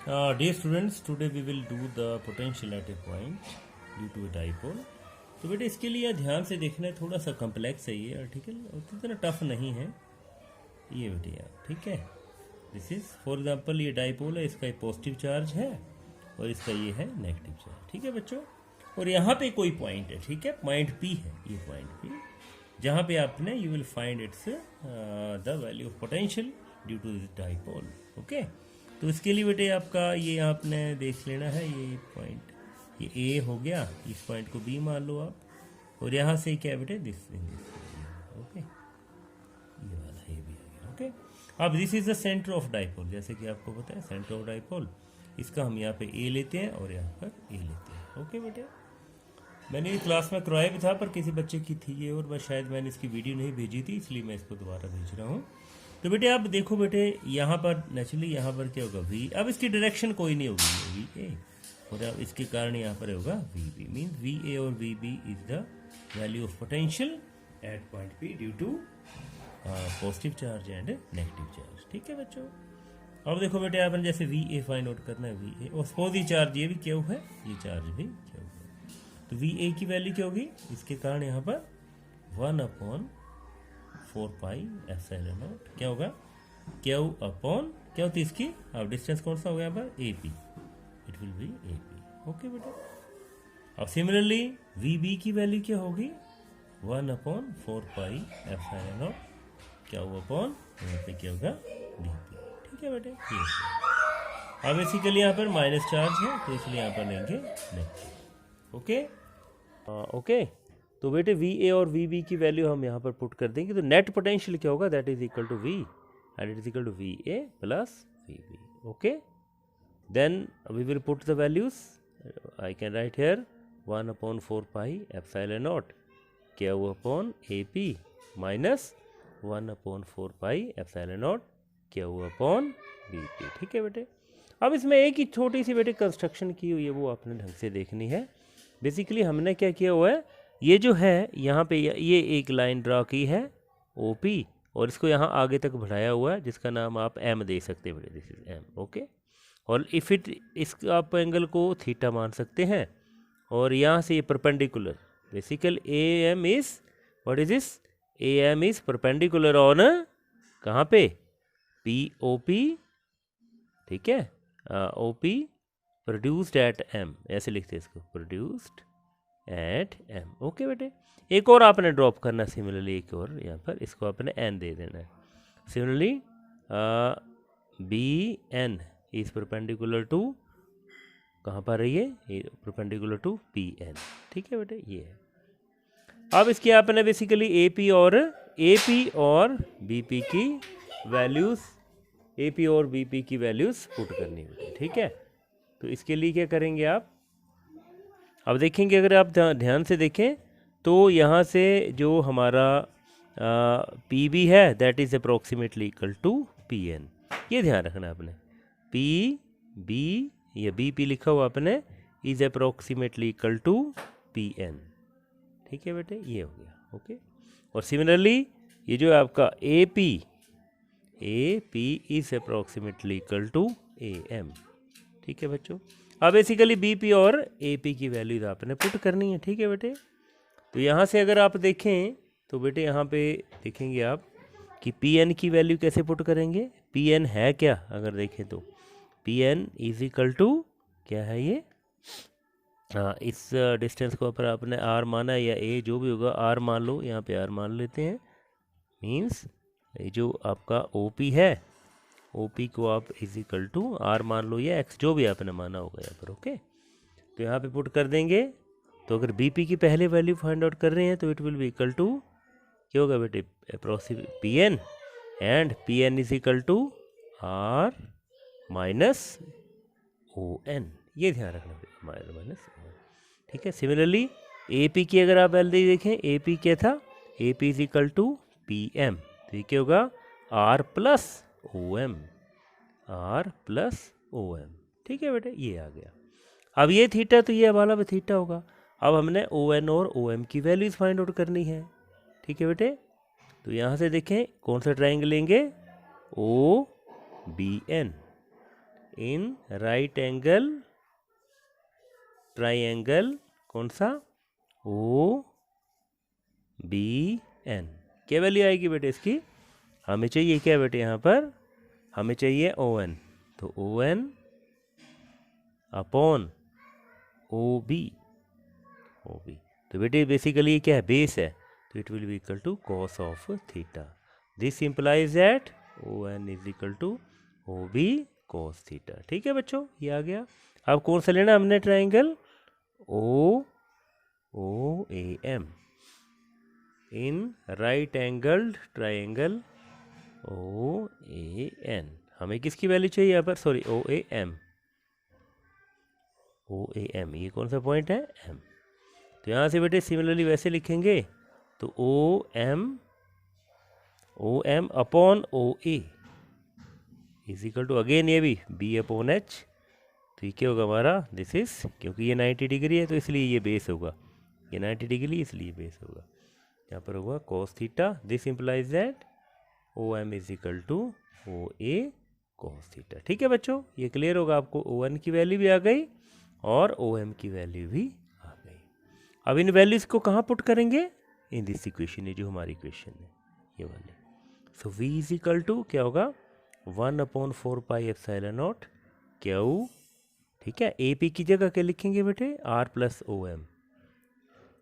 Dear students, today we will do the potential at a point due to a dipole. तो बेटे इसके लिए ध्यान से देखना है, थोड़ा सा कम्प्लेक्स है ये आर्टिकल, उतना टफ नहीं है ये बेटे यार, ठीक है। दिस इज फॉर एग्जांपल ये डाइपोल है, इसका एक पॉजिटिव चार्ज है और इसका ये है नेगेटिव चार्ज, ठीक है बच्चों। और यहाँ पे कोई पॉइंट है, ठीक है, पॉइंट पी है, ये पॉइंट पी, जहाँ पे आपने you will find it's the value of potential due to this dipole, okay. तो इसके लिए बेटे आपका ये आपने देख लेना है, ये पॉइंट ये ए हो गया, इस पॉइंट को बी मान लो आप, और यहाँ से क्या बेटे दिस ओके, ये वाला ए भी आ गया, ओके। अब this is the centre of dipole, जैसे कि आपको पता है सेंटर ऑफ डाइपोल, इसका हम यहाँ पे ए लेते हैं और यहाँ पर ए लेते हैं, ओके बेटे। मैंने ये क्लास में करवाया भी था पर किसी बच्चे की थी ये, और मैं शायद मैंने इसकी वीडियो नहीं भेजी थी, इसलिए मैं इसको दोबारा भेज रहा हूँ। तो बेटे आप देखो बेटे, यहाँ पर नेचुरली यहाँ पर क्या होगा वी, अब इसकी डायरेक्शन कोई नहीं होगी, वी ए, और अब इसके कारण यहाँ पर होगा V B, mean V A और V B is the value of potential at point P due to positive charge and negative charge, ठीक है बच्चों। अब देखो बेटे आपने जैसे वी ए फाइंड आउट करना है, वी ए और सपोज ये चार्ज ये भी क्या है, ये चार्ज भी क्या है, तो वी ए की वैल्यू क्या होगी, इसके कारण यहाँ पर 1/4 पाई एप्सिलॉन नॉट क्या होगा, क्यू अपॉन क्या होती है इसकी, अब डिस्टेंस कौन सा हो गया यहाँ पर A P, it will B A P, okay बेटा। अब सिमिलरली वी बी की वैल्यू क्या होगी, 1/4 पाई एप्सिलॉन नॉट क्या हुआ अपॉन यहाँ पे क्या होगा डी पी, ठीक है बेटे। ये अब बेसिकली यहाँ पर माइनस चार्ज है तो इसलिए यहाँ पर लेंगे नेगेटिव, ओके ओके। तो बेटे वी ए और वी बी की वैल्यू हम यहाँ पर पुट कर देंगे, तो नेट पोटेंशियल क्या होगा, that is equal to V and it is equal to V A plus V B, okay. Then we will put the values, I can write here 1/4 pi epsilon naught Q upon A P minus 1/4 pi epsilon naught Q upon B P, ठीक है बेटे। अब इसमें एक ही छोटी सी बेटे construction की हुई है, वो आपने ढंग से देखनी है। बेसिकली हमने क्या किया हुआ है, ये जो है यहाँ पे ये एक लाइन ड्रा की है ओ पी, और इसको यहाँ आगे तक बढ़ाया हुआ है जिसका नाम आप एम दे सकते हैं बेटे, दिस इज एम, ओके। और इफ इट इस आप एंगल को थीटा मान सकते हैं, और यहाँ से ये perpendicular, basically A M is what is this, A M is perpendicular on कहाँ पे, पी ओ पी, ठीक है, O P produced at M, ऐसे लिखते हैं इसको, प्रोड्यूस्ड एट एम, ओके बेटे। एक और आपने ड्रॉप करना सिमिलरली, एक और यहाँ पर इसको आपने एन दे देना है, similarly B N is perpendicular to कहाँ पर है ये परपेंडिकुलर टू पी एन, ठीक है बेटे, ये है। अब इसकी आपने बेसिकली ए पी और बी पी की वैल्यूज़, ए पी और बी पी की वैल्यूज़ पुट करनी है, ठीक है। तो इसके लिए क्या करेंगे आप, अब देखेंगे, अगर आप ध्यान से देखें तो यहाँ से जो हमारा पी बी है that is approximately equal to P N, ये ध्यान रखना आपने, पी बी या बी पी लिखा हुआ आपने is approximately equal to P N, ठीक है बेटे, ये हो गया, ओके। और सिमिलरली ये जो आपका A P is approximately equal to A M, ठीक है बच्चों। अब बेसिकली बी पी और ए पी की वैल्यूज आपने पुट करनी है, ठीक है बेटे। तो यहाँ से अगर आप देखें तो बेटे यहाँ पे देखेंगे आप कि पी एन की वैल्यू कैसे पुट करेंगे, पी एन है क्या, अगर देखें तो P N is equal to क्या है ये, इस डिस्टेंस को पर आपने आर माना या ए जो भी होगा आर मान लो, यहाँ पे आर मान लेते हैं, मीन्स ये जो आपका ओ पी है, ओ पी को आप इज इक्वल टू आर मान लो या एक्स जो भी आपने माना होगा यहाँ पर, ओके। तो यहाँ पे पुट कर देंगे, तो अगर बी पी की पहले वैल्यू फाइंड आउट कर रहे हैं तो it will be equal to क्या होगा बेटे, approximate P N, and P N is equal to R minus O N, ये ध्यान रखना माइनस, ठीक है। सिमिलरली ए पी की अगर आप वैल्यू देखें, ए पी क्या था, A P is equal to P M, तो ये क्या होगा R plus O M, R plus O M, ठीक है बेटे, ये आ गया। अब ये थीटा तो ये वाला भी थीटा होगा, अब हमने ओ एन और ओ एम की वैल्यूज फाइंड आउट करनी है, ठीक है बेटे। तो यहाँ से देखें कौन सा ट्राइंगल लेंगे, O B N, in right angle triangle कौन सा, ओ बी एन। क्या वैल्यू आएगी बेटे इसकी, हमें चाहिए क्या बेटे, यहाँ पर हमें चाहिए ओ एन, तो O N upon O B, तो बेटे बेसिकली ये क्या है, बेस है, तो it will be equal to cos of theta. This implies that O N is equal to O B cos theta. ठीक है बच्चों, ये आ गया। अब कौन सा लेना हमने triangle, O O A M, in right angled triangle O A N. हमें किसकी वैल्यू चाहिए यहाँ पर, sorry O A M, O A M, ये कौन सा पॉइंट है, एम। तो यहाँ से बेटे सिमिलरली वैसे लिखेंगे, तो O M upon O A is equal to, again ये भी बी अपॉन एच। तो ये क्या होगा हमारा, दिस इज, क्योंकि ये 90 डिग्री है तो इसलिए ये बेस होगा, ये 90 डिग्री इसलिए बेस होगा, यहाँ पर होगा cos theta. This implies that O M is equal to O A cos theta. ठीक है बच्चों, ये क्लियर होगा आपको, ओ एन की वैल्यू भी आ गई और ओ एम की वैल्यू भी आ गई। अब इन वैल्यूज को कहाँ पुट करेंगे, इन दिस इक्वेशन, ये जो हमारी इक्वेशन है ये वाले। सो v इज इक्वल टू क्या होगा, 1/4 पाई एप्सिलॉन नॉट क्यू। ठीक है, ए पी की जगह क्या लिखेंगे बेटे, R plus O M,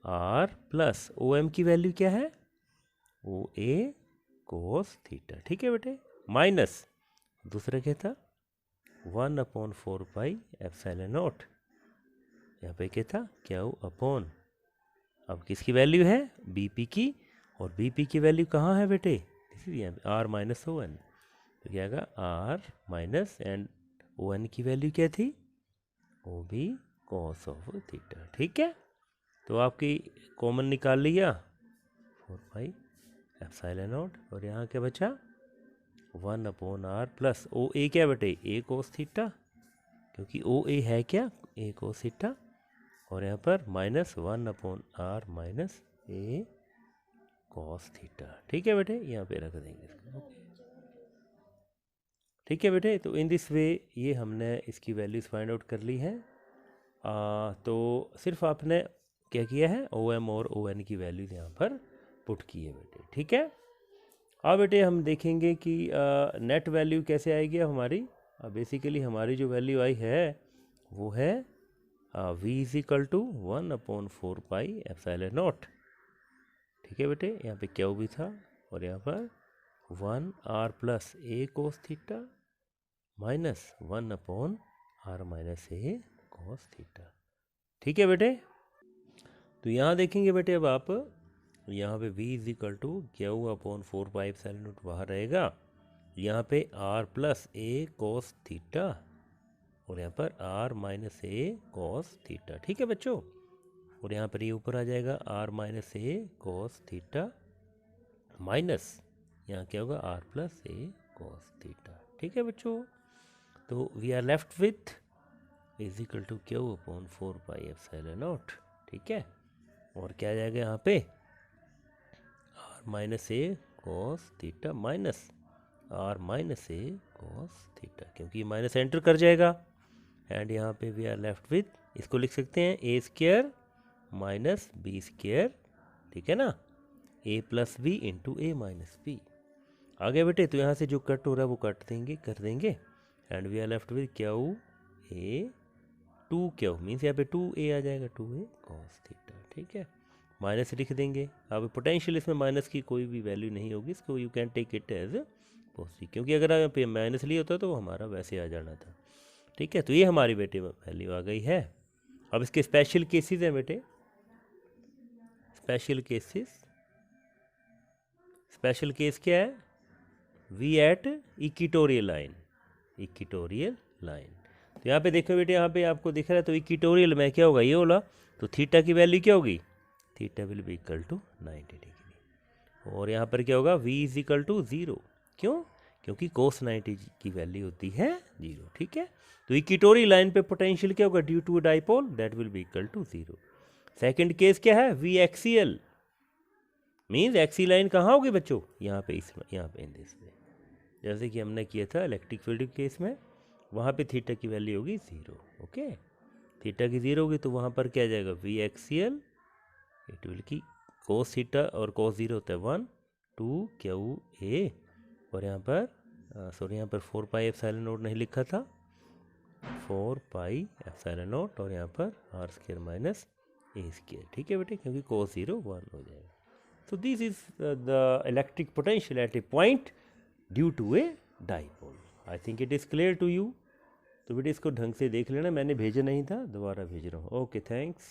R plus O M की वैल्यू क्या है, ओ ए कोस थीटा। ठीक है बेटे, माइनस दूसरा क्या था, 1/4 पाई एप्सिलॉन नॉट, यहाँ पे क्या था, क्यू अपॉन, अब किसकी वैल्यू है, बी पी की, और बी पी की वैल्यू कहाँ है बेटे, यहाँ पे आर माइनस ओ एन, तो क्या आएगा R minus and O N की वैल्यू क्या थी, O B cos of theta. ठीक है, तो आपकी कॉमन निकाल लिया 4 पाई एप्सिलॉन नॉट, और यहाँ क्या बचा 1/r प्लस ओ ए क्या बेटे, ए कोस थीटा, क्योंकि ओ ए है क्या, ए कोस थीटा, और यहाँ पर माइनस 1/r माइनस ए कॉस थीटा। ठीक है बेटे, यहाँ पे रख देंगे इसको। ठीक है बेटे, तो इन दिस वे ये हमने इसकी वैल्यूज़ फाइंड आउट कर ली हैं। तो सिर्फ आपने क्या किया है, ओ एम और ओ एन की वैल्यूज़ यहाँ पर पुट की है बेटे। ठीक है, अब बेटे हम देखेंगे कि नेट वैल्यू कैसे आएगी अब हमारी। बेसिकली हमारी जो वैल्यू आई है वो है v is equal to 1/4 pi epsilon not. ठीक है बेटे, यहाँ पे क्यू भी था, और यहाँ पर 1r plus a cos theta minus 1/r minus a cos theta. ठीक है बेटे, तो यहाँ देखेंगे बेटे अब आप, यहाँ पे v इज इक्वल टू क्यू/4 पाई एप्सिलॉन नॉट बाहर रहेगा, यहाँ पे r plus a cos theta, और यहाँ पर r minus a cos theta. ठीक है बच्चों, और यहाँ पर ये ऊपर आ जाएगा r minus a cos theta minus यहाँ क्या होगा r plus a cos theta. ठीक है बच्चों, तो we are left with is equal to क्यू/4 पाई एप्सिलॉन नॉट। ठीक है, और क्या आ जाएगा यहाँ पे r minus a cos theta minus r minus a cos theta, क्योंकि ये माइनस एंटर कर जाएगा, एंड यहाँ पे वी आर लेफ्ट विथ, इसको लिख सकते हैं ए स्क्वायर माइनस बी स्क्वायर। ठीक है ना, ए प्लस बी इंटू ए माइनस बी। आगे बेटे, तो यहाँ से जो कट हो रहा है वो कट देंगे, कर देंगे, and we are left with Q A 2q means यहाँ पे 2a आ जाएगा, 2a कॉस थीटा। ठीक है, माइनस लिख देंगे। अब पोटेंशियल इसमें माइनस की कोई भी वैल्यू नहीं होगी, इसको you can take it as positive, क्योंकि अगर यहाँ पे माइनस लिया होता तो हमारा वैसे आ जाना था। ठीक है, तो ये हमारी बेटे वैल्यू आ गई है। अब इसके स्पेशल केसेस हैं बेटे, स्पेशल केसेस, स्पेशल केस क्या है, we at equatorial line, equatorial line. तो यहाँ पे देखो बेटे, यहाँ पे आपको दिख रहा है, तो इक्वेटोरियल में क्या होगा, ये बोला, तो थीटा की वैल्यू क्या होगी, theta will be equal to 90 degree, और यहाँ पर क्या होगा, v इज इक्वल टू 0। क्यों, क्योंकि कोस 90 की वैल्यू होती है 0। ठीक है, तो इक्वेटोरियल लाइन पे पोटेंशियल क्या होगा, due to dipole, that will be equal to 0। Second case क्या है, we axial, means axial line कहाँ होगी बच्चों, यहाँ पे, इस यहाँ पे इन दिस में, जैसे कि हमने किया था इलेक्ट्रिक फील्ड केस में, वहाँ पे थीटा की वैल्यू होगी 0। ओके, थीटा की 0 होगी तो वहाँ पर क्या आ जाएगा वी एक्सियल, इट विल की कोस थीटा और कोस 0 होता है 1 2 क्यू ए, और यहाँ पर सॉरी यहाँ पर 4 पाई एप्सिलॉन नॉट नहीं लिखा था, 4 पाई एप्सिलॉन नॉट, और यहाँ पर R square minus A square. ठीक है बेटे, क्योंकि कोस 0 1 हो जाएगा। So this is the electric potential at a point due to a dipole. I think it is clear to you. तो बेटे इसको ढंग से देख लेना, मैंने भेजा नहीं था, दोबारा भेज रहा हूँ। Okay, thanks.